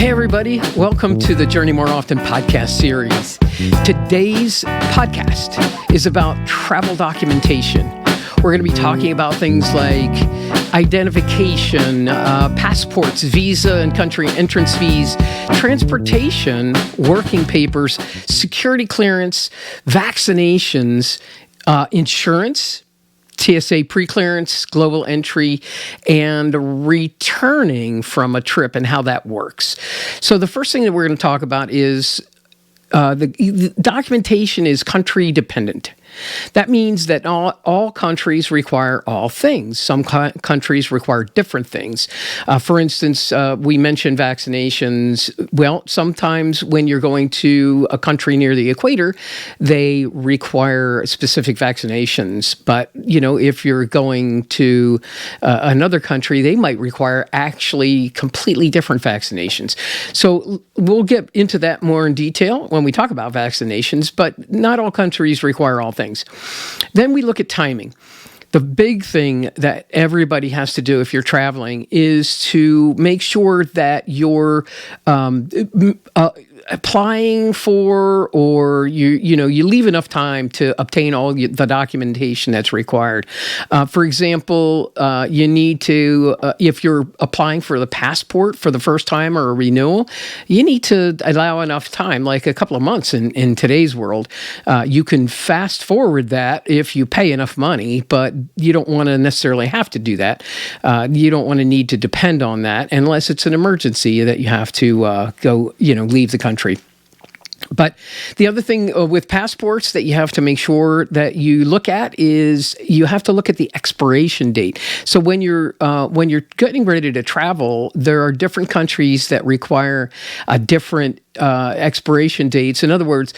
Hey everybody, welcome to the Journey More Often podcast series. Today's podcast is about travel documentation. We're going to be talking about things like identification, passports, visa and country entrance fees, transportation, working papers, security clearance, vaccinations, insurance, TSA preclearance, global entry, and returning from a trip and how that works. So the first thing that we're going to talk about is the documentation is country dependent. That means that all countries require all things. Some countries require different things. For instance, we mentioned vaccinations. Well, sometimes when you're going to a country near the equator, they require specific vaccinations. But, if you're going to another country, they might require actually completely different vaccinations. So we'll get into that more in detail when we talk about vaccinations, but not all countries require all things. Then we look at timing. The big thing that everybody has to do if you're traveling is to make sure that you're applying for, or you leave enough time to obtain all the documentation that's required. For example, you need to, if you're applying for the passport for the first time or a renewal, you need to allow enough time, like a couple of months in today's world. You can fast forward that if you pay enough money, but you don't want to necessarily have to do that. You don't want to need to depend on that unless it's an emergency that you have to go, leave the country. But the other thing with passports that you have to make sure that you look at is you have to look at the expiration date. So when you're getting ready to travel, there are different countries that require a different expiration dates. In other words,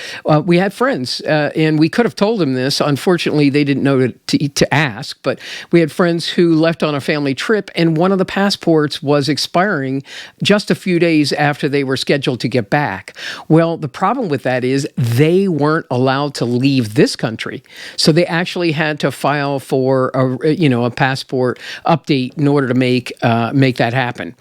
we had friends, and we could have told them this. Unfortunately, they didn't know to ask, but we had friends who left on a family trip, and one of the passports was expiring just a few days after they were scheduled to get back. Well, the problem with that is they weren't allowed to leave this country, so they actually had to file for a passport update in order to make that happen.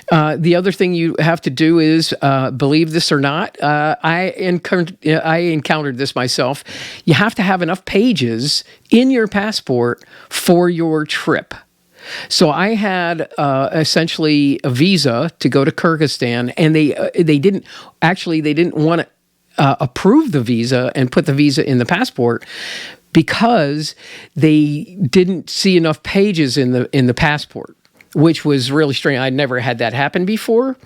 The other thing you have to do is, believe this or not, I encountered this myself. You have to have enough pages in your passport for your trip. So I had essentially a visa to go to Kyrgyzstan, and they didn't want to approve the visa and put the visa in the passport because they didn't see enough pages in the passport, which was really strange. I'd never had that happen before.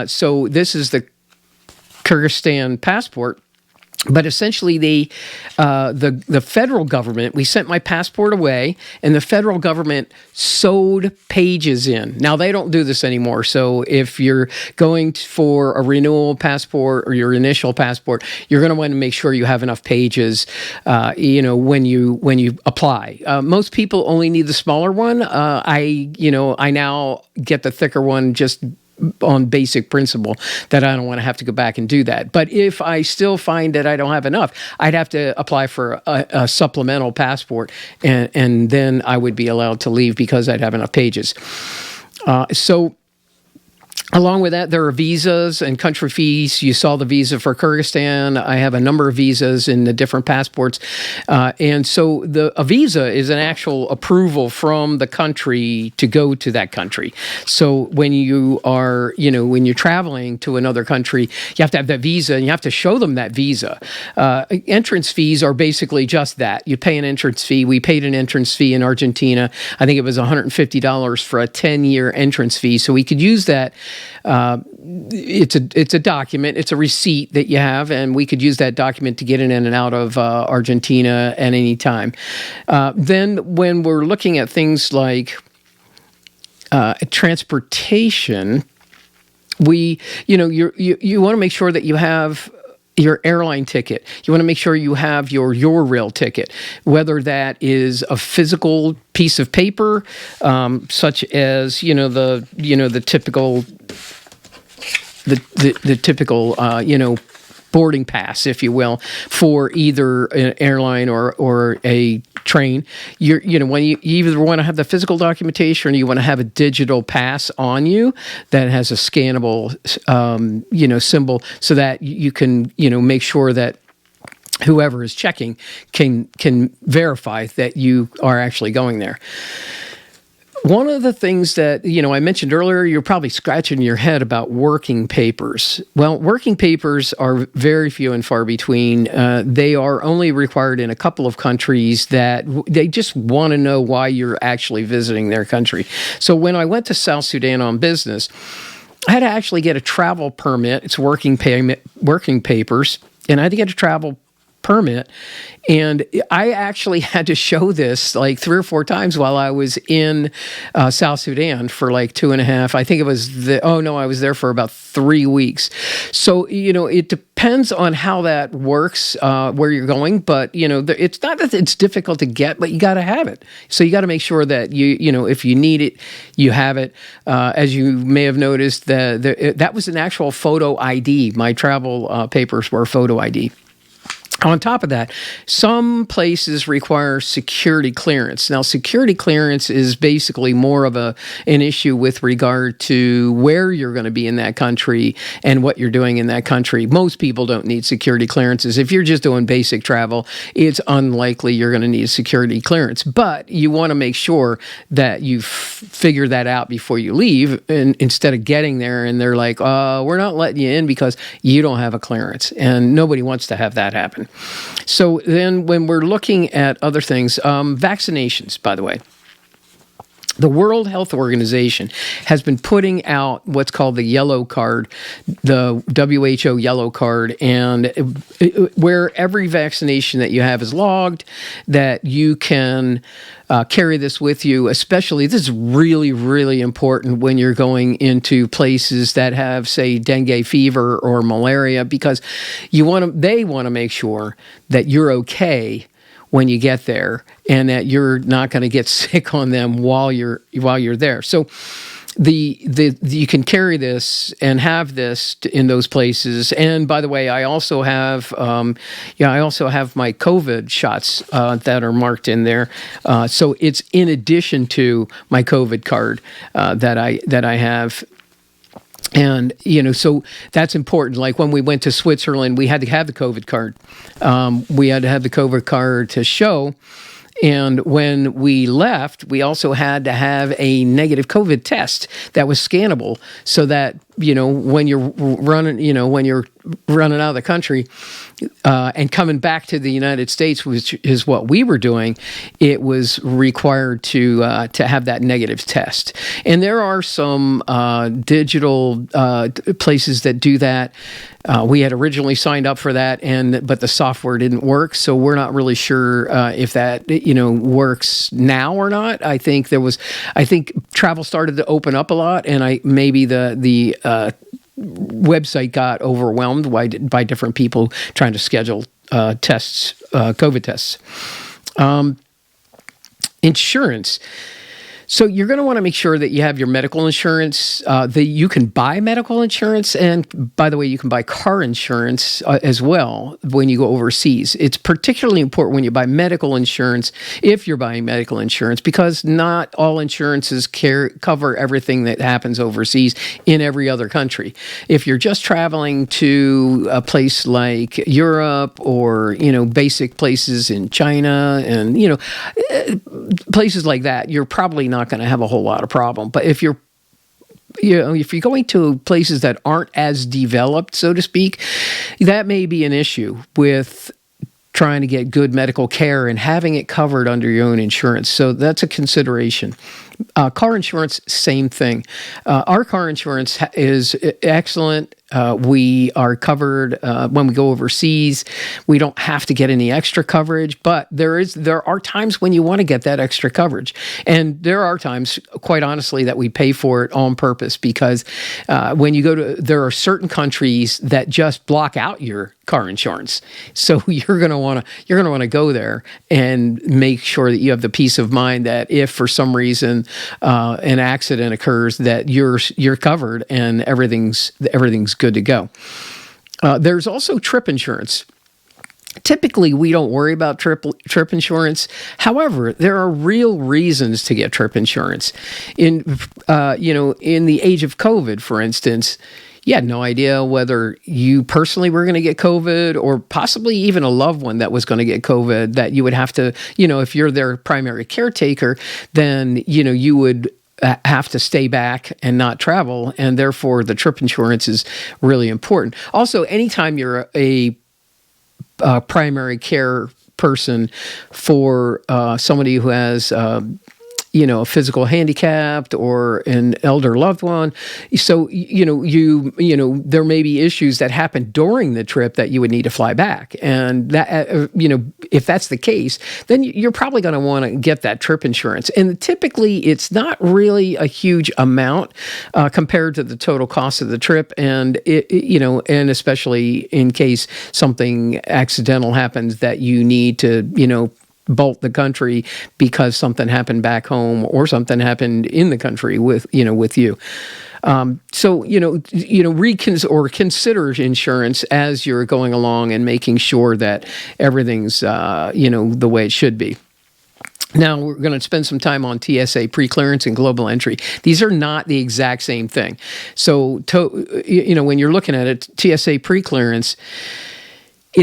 So this is the Kyrgyzstan passport. But essentially, the federal government, we sent my passport away, and the federal government sewed pages in. Now, they don't do this anymore. So if you're going for a renewal passport or your initial passport, you're going to want to make sure you have enough pages, when you apply. Most people only need the smaller one. I now get the thicker one just on basic principle that I don't want to have to go back and do that. But if I still find that I don't have enough, I'd have to apply for a supplemental passport, and then I would be allowed to leave because I'd have enough pages. So along with that, there are visas and country fees. You saw the visa for Kyrgyzstan. I have a number of visas in the different passports. And so a visa is an actual approval from the country to go to that country. So when you are, when you're traveling to another country, you have to have that visa, and you have to show them that visa. Entrance fees are basically just that. You pay an entrance fee. We paid an entrance fee in Argentina. I think it was $150 for a 10-year entrance fee. So we could use that. It's a document, it's a receipt that you have, and we could use that document to get in and out of Argentina at any time. Then when we're looking at things like transportation, you want to make sure that you have your airline ticket. You want to make sure you have your rail ticket, whether that is a physical piece of paper, such as the typical boarding pass, if you will, for either an airline or a train. When you either want to have the physical documentation or you want to have a digital pass on you that has a scannable, symbol, so that you can, make sure that whoever is checking can verify that you are actually going there. One of the things that, I mentioned earlier, you're probably scratching your head about working papers. Well, working papers are very few and far between. They are only required in a couple of countries that they just want to know why you're actually visiting their country. So when I went to South Sudan on business, I had to actually get a travel permit. It's working papers, and I had to get a travel permit. And I actually had to show this like 3 or 4 times while I was in South Sudan for like 2.5. I think it was I was there for about 3 weeks. So, it depends on how that works, where you're going. But, it's not that it's difficult to get, but you got to have it. So you got to make sure that if you need it, you have it. As you may have noticed, that was an actual photo ID. My travel papers were photo ID. On top of that, some places require security clearance. Now, security clearance is basically more of an issue with regard to where you're going to be in that country and what you're doing in that country. Most people don't need security clearances. If you're just doing basic travel, it's unlikely you're going to need a security clearance. But you want to make sure that you figure that out before you leave, and instead of getting there and they're like, we're not letting you in because you don't have a clearance. And nobody wants to have that happen. So then when we're looking at other things, vaccinations, by the way, the World Health Organization has been putting out what's called the yellow card, the WHO yellow card, and where every vaccination that you have is logged, that you can carry this with you. Especially, this is really, really important when you're going into places that have, say, dengue fever or malaria, because they want to make sure that you're okay when you get there, and that you're not going to get sick on them while you're there. So you can carry this and have this in those places. And by the way, I also have my COVID shots that are marked in there. So it's in addition to my COVID card that I have. And, so that's important. Like when we went to Switzerland, we had to have the COVID card. We had to have the COVID card to show. And when we left, we also had to have a negative COVID test that was scannable, so that, when you're running out of the country and coming back to the United States, which is what we were doing, it was required to have that negative test. And there are some digital places that do that. We had originally signed up for that, but the software didn't work, so we're not really sure if that works now or not. I think travel started to open up a lot, and maybe the website got overwhelmed by different people trying to schedule tests, COVID tests. Insurance. So you're going to want to make sure that you have your medical insurance, that you can buy medical insurance. And by the way, you can buy car insurance as well when you go overseas. It's particularly important when you buy medical insurance, if you're buying medical insurance, because not all insurances cover everything that happens overseas in every other country. If you're just traveling to a place like Europe or, basic places in China and, places like that, you're probably not going to have a whole lot of problem. But if you're going to places that aren't as developed, so to speak, that may be an issue with trying to get good medical care and having it covered under your own insurance. So that's a consideration. Car insurance, same thing. Our car insurance is excellent. We are covered when we go overseas. We don't have to get any extra coverage, but there are times when you want to get that extra coverage. And there are times, quite honestly, that we pay for it on purpose, because when you there are certain countries that just block out your car insurance. So you're going to want to go there and make sure that you have the peace of mind that if for some reason an accident occurs, that you're covered and everything's good to go. There's also trip insurance. Typically, we don't worry about trip insurance. However, there are real reasons to get trip insurance. In the age of COVID, for instance, you had no idea whether you personally were going to get COVID or possibly even a loved one that was going to get COVID, that you would have to, if you're their primary caretaker, then, you would have to stay back and not travel. And therefore, the trip insurance is really important. Also, anytime you're a primary care person for somebody who has a physical handicapped or an elder loved one. So, there may be issues that happen during the trip that you would need to fly back. And that, if that's the case, then you're probably going to want to get that trip insurance. And typically it's not really a huge amount compared to the total cost of the trip. And and especially in case something accidental happens that you need to, bolt the country because something happened back home or something happened in the country with you. Consider insurance as you're going along and making sure that everything's, the way it should be. Now, we're going to spend some time on TSA preclearance and global entry. These are not the exact same thing. So, when you're looking at it, TSA preclearance,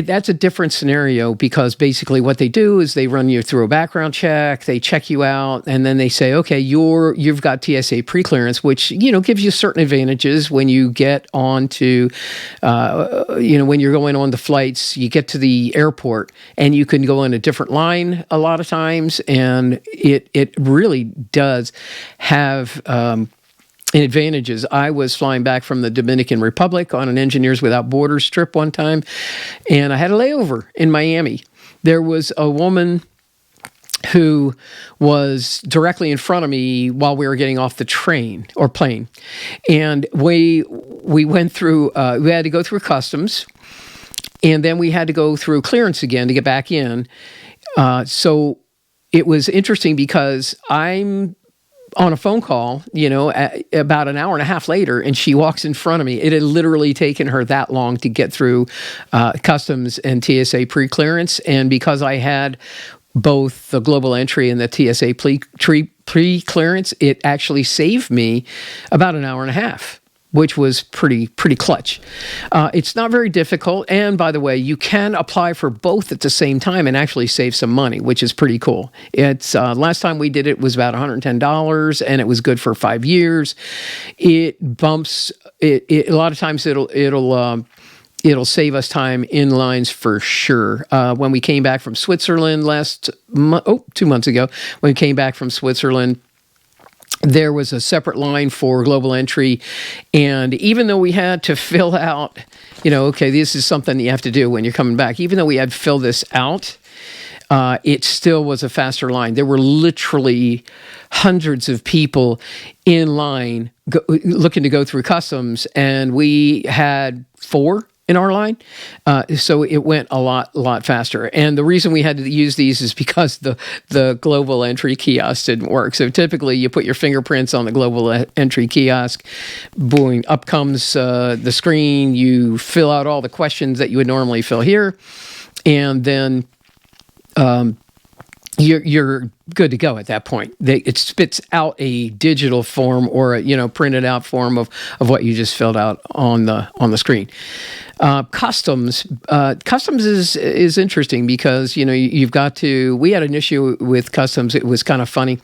that's a different scenario because basically what they do is they run you through a background check, they check you out, and then they say, okay, you've got TSA preclearance, which, gives you certain advantages when you get onto, when you're going on the flights, you get to the airport and you can go in a different line a lot of times. And it really does have, advantages. I was flying back from the Dominican Republic on an Engineers Without Borders trip one time, and I had a layover in Miami. There was a woman who was directly in front of me while we were getting off the train or plane, and we went through. We had to go through customs, and then we had to go through clearance again to get back in. So it was interesting because I'm on a phone call, about an hour and a half later, and she walks in front of me. It had literally taken her that long to get through customs and TSA preclearance. And because I had both the global entry and the TSA preclearance, it actually saved me about an hour and a half, which was pretty clutch. It's not very difficult. And by the way, you can apply for both at the same time and actually save some money, which is pretty cool. It's last time we did it was about $110, and it was good for 5 years. It bumps. A lot of times it'll save us time in lines for sure. When we came back from Switzerland 2 months ago, when we came back from Switzerland, there was a separate line for global entry. And even though we had to fill out, okay, this is something you have to do when you're coming back. Even though we had to fill this out, it still was a faster line. There were literally hundreds of people in line looking to go through customs, and we had 4 in our line. So it went a lot faster. And the reason we had to use these is because the global entry kiosk didn't work. So typically you put your fingerprints on the global entry kiosk, boom, up comes the screen, you fill out all the questions that you would normally fill here, and then you're good to go at that point. It spits out a digital form or a printed out form of what you just filled out on the screen. Customs is interesting because you've got to. We had an issue with customs. It was kind of funny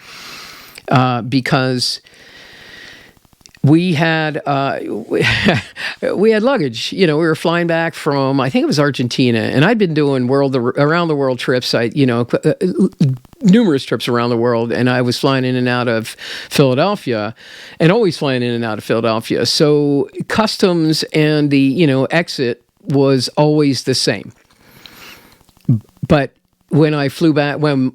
because we had luggage. We were flying back from, I think it was Argentina, and I'd been doing around the world trips. Numerous trips around the world, and I was flying in and out of Philadelphia, and always flying in and out of Philadelphia. So customs and the exit was always the same. But when I flew back, when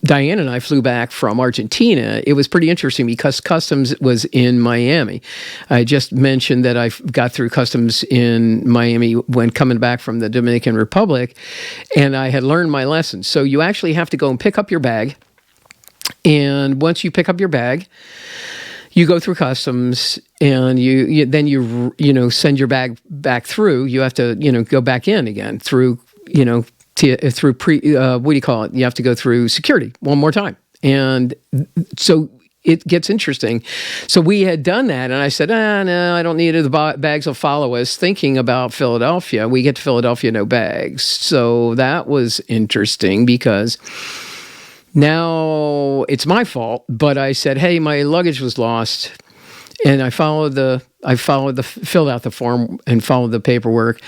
Diane and I flew back from Argentina, it was pretty interesting because customs was in Miami. I just mentioned that I got through customs in Miami when coming back from the Dominican Republic, and I had learned my lesson. So you actually have to go and pick up your bag, and once you pick up your bag, you go through customs, and then send your bag back through. You have to go back in again through through what do you call it? You have to go through security one more time, and so it gets interesting. So we had done that, and I said, no, I don't need it. The bags will follow us. Thinking about Philadelphia, we get to Philadelphia, no bags. So that was interesting because now it's my fault. But I said, hey, my luggage was lost, and I filled out the form and followed the paperwork.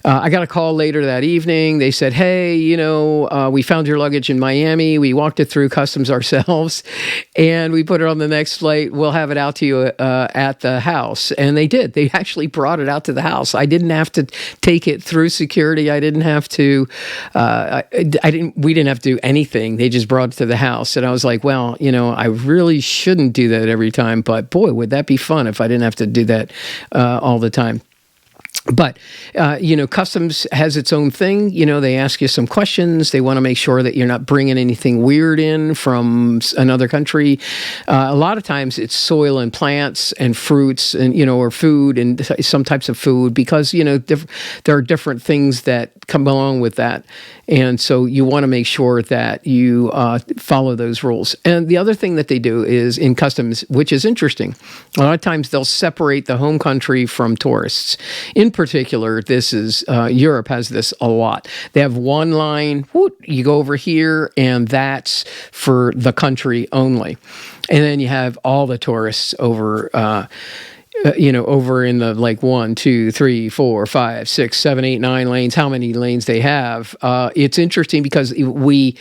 I got a call later that evening. They said, hey, we found your luggage in Miami. We walked it through customs ourselves, and we put it on the next flight. We'll have it out to you at the house. And they did. They actually brought it out to the house. I didn't have to take it through security. I didn't have to, we didn't have to do anything. They just brought it to the house. And I was like, well, I really shouldn't do that every time, but boy, would that be fun if I didn't have to do that all the time. But, customs has its own thing. They ask you some questions. They want to make sure that you're not bringing anything weird in from another country. A lot of times it's soil and plants and fruits and, or food and some types of food because, there are different things that come along with that. And so you want to make sure that you follow those rules. And the other thing that they do is in customs, which is interesting, a lot of times they'll separate the home country from tourists. In particular, this is Europe has this a lot. They have one line, you go over here, and that's for the country only. And then you have all the tourists over over in the 1, 2, 3, 4, 5, 6, 7, 8, 9 lanes, how many lanes they have. It's interesting because we've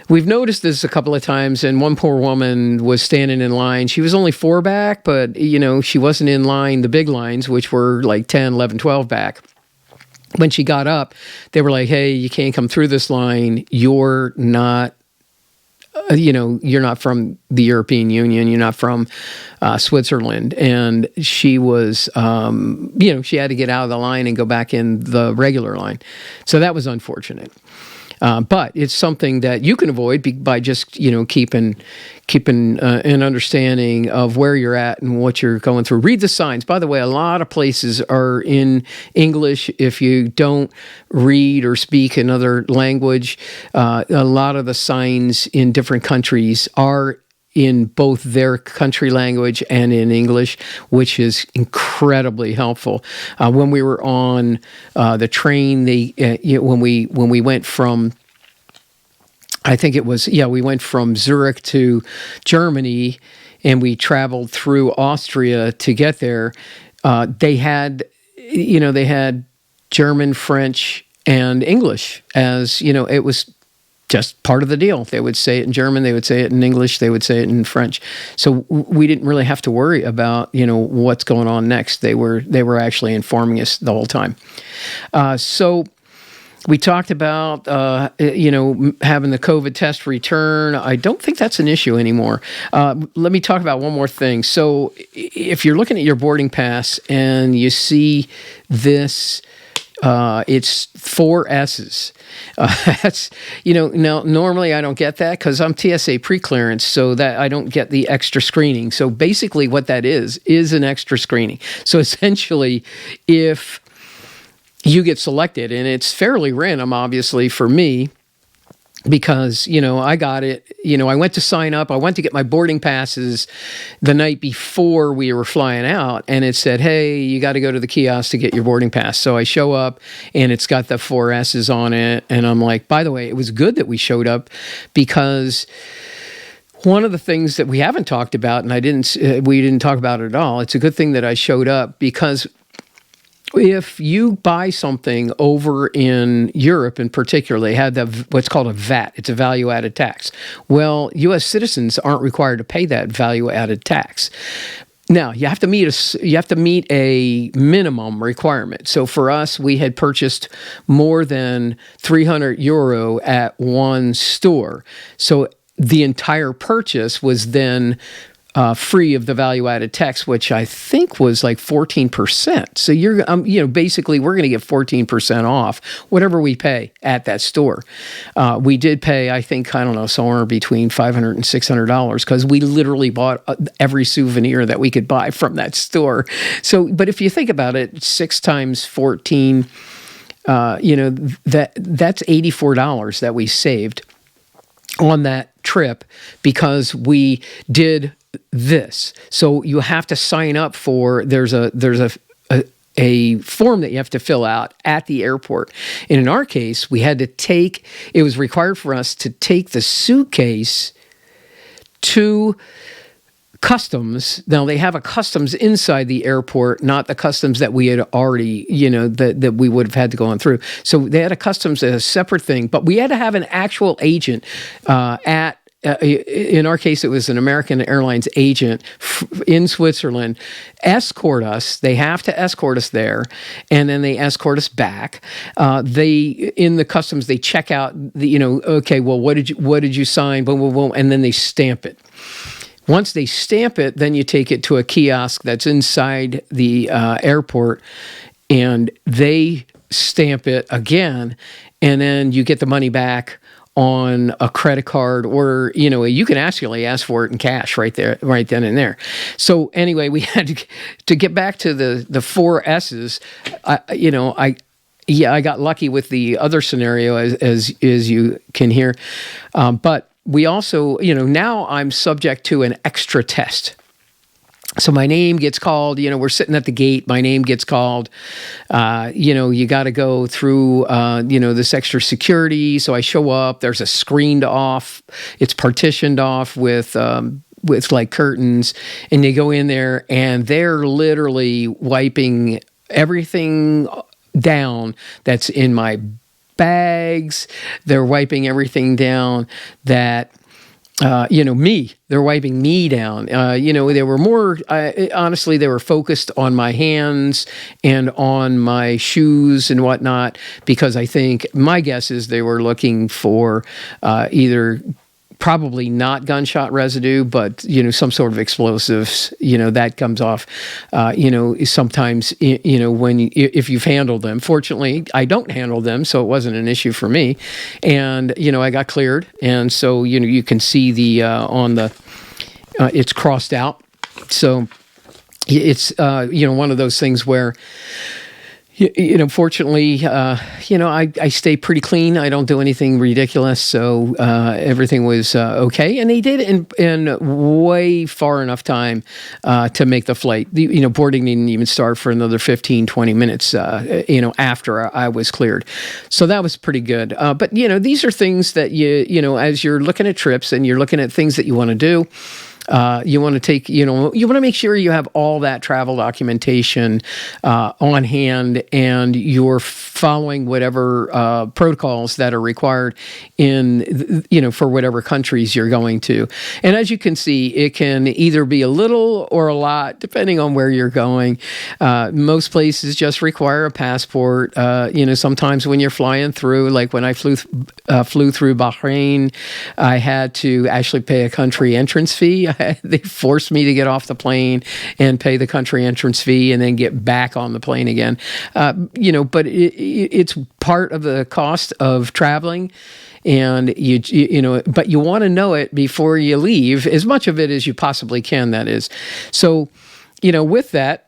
noticed this a couple of times, and one poor woman was standing in line. She was only 4 back, but, she wasn't in line, the big lines, which were 10, 11, 12 back. When she got up, they were like, hey, you can't come through this line. You're not you're not from the European Union. You're not from Switzerland. And she was, she had to get out of the line and go back in the regular line. So that was unfortunate. But it's something that you can avoid by just, keeping an understanding of where you're at and what you're going through. Read the signs. By the way, a lot of places are in English. If you don't read or speak another language, a lot of the signs in different countries are in both their country language and in English, which is incredibly helpful. When we were on the train, when we went from, I think it was, we went from Zurich to Germany, and we traveled through Austria to get there. They had German, French, and English as, it was just part of the deal. They would say it in German, they would say it in English, they would say it in French. So we didn't really have to worry about, what's going on next. They were actually informing us the whole time. So we talked about, having the COVID test return. I don't think that's an issue anymore. Let me talk about one more thing. So if you're looking at your boarding pass and you see this, it's 4 S's. That's, now normally I don't get that because I'm TSA preclearance, so that I don't get the extra screening. So basically what that is an extra screening. So essentially, if you get selected, and it's fairly random, obviously, for me, because, I got it, I went to sign up, I went to get my boarding passes the night before we were flying out, and it said, hey, you got to go to the kiosk to get your boarding pass. So I show up, and it's got the 4 S's on it, and I'm like, by the way, it was good that we showed up, because one of the things that we haven't talked about, and we didn't talk about it at all, it's a good thing that I showed up, because if you buy something over in Europe in particular, they had what's called a VAT. It's a value-added tax. Well, U.S. citizens aren't required to pay that value-added tax. Now, you have to meet a minimum requirement. So for us, we had purchased more than €300 at one store. So the entire purchase was then free of the value-added tax, which I think was like 14%. So you're, basically we're going to get 14% off whatever we pay at that store. We did pay, I think, I don't know, somewhere between $500 and $600 because we literally bought every souvenir that we could buy from that store. So, but if you think about it, 6 times 14, that's $84 that we saved on that trip because we did this. So you have to sign up for, there's a form that you have to fill out at the airport. And in our case, it was required for us to take the suitcase to customs. Now they have a customs inside the airport, not the customs that we had already, that we would have had to go on through. So they had a customs as a separate thing, but we had to have an actual agent in our case, it was an American Airlines agent in Switzerland, escort us. They have to escort us there, and then they escort us back. In the customs, they check out okay, well, what did you sign? Boom, boom, boom, and then they stamp it. Once they stamp it, then you take it to a kiosk that's inside the airport, and they stamp it again, and then you get the money back on a credit card, or you can actually ask for it in cash right there, right then and there. So anyway, we had to get back to the 4 S's. I got lucky with the other scenario as you can hear, but we also now I'm subject to an extra test. So my name gets called, we're sitting at the gate, my name gets called, you got to go through, this extra security. So I show up, there's a screened off, it's partitioned off with like curtains, and you go in there and they're literally wiping everything down that's in my bags. They're wiping everything down that, they're wiping me down. They were more, honestly, they were focused on my hands and on my shoes and whatnot, because I think my guess is they were looking for either probably not gunshot residue, but, some sort of explosives, that comes off, sometimes, if you've handled them. Fortunately, I don't handle them, so it wasn't an issue for me. And, I got cleared. And so, you can see it's crossed out. So it's, one of those things where, fortunately, I stay pretty clean. I don't do anything ridiculous. So everything was okay. And they did it in way far enough time to make the flight. Boarding didn't even start for another 15, 20 minutes, after I was cleared. So that was pretty good. But, these are things that as you're looking at trips and you're looking at things that you want to do, you want to take, you want to make sure you have all that travel documentation on hand, and you're following whatever protocols that are required for whatever countries you're going to. And as you can see, it can either be a little or a lot, depending on where you're going. Most places just require a passport. Sometimes when you're flying through, like when I flew through Bahrain, I had to actually pay a country entrance fee. They forced me to get off the plane and pay the country entrance fee and then get back on the plane again. But it's part of the cost of traveling. And but you want to know it before you leave, as much of it as you possibly can, that is. So, with that,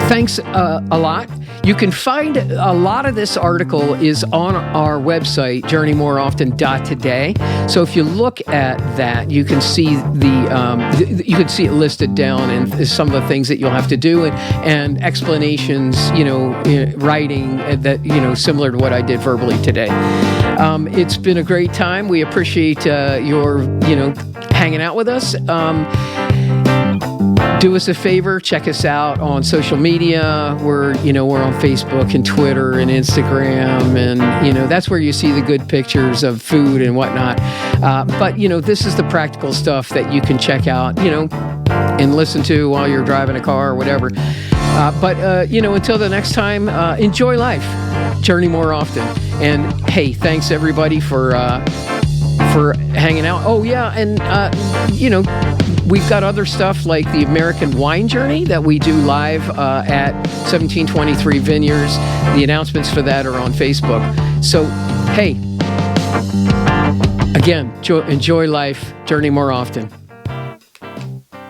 thanks a lot. You can find a lot of this article is on our website, journeymoreoften.today. So if you look at that, you can see you can see it listed down, and some of the things that you'll have to do, and explanations, writing that, similar to what I did verbally today. It's been a great time. We appreciate your, hanging out with us. Do us a favor, check us out on social media. We're on Facebook and Twitter and Instagram, and that's where you see the good pictures of food and whatnot. But this is the practical stuff that you can check out, and listen to while you're driving a car or whatever. But until the next time, enjoy life, journey more often, and hey, thanks everybody for hanging out. Oh yeah, and we've got other stuff like the American Wine Journey that we do live at 1723 Vineyards. The announcements for that are on Facebook. So, hey, again, enjoy life, journey more often.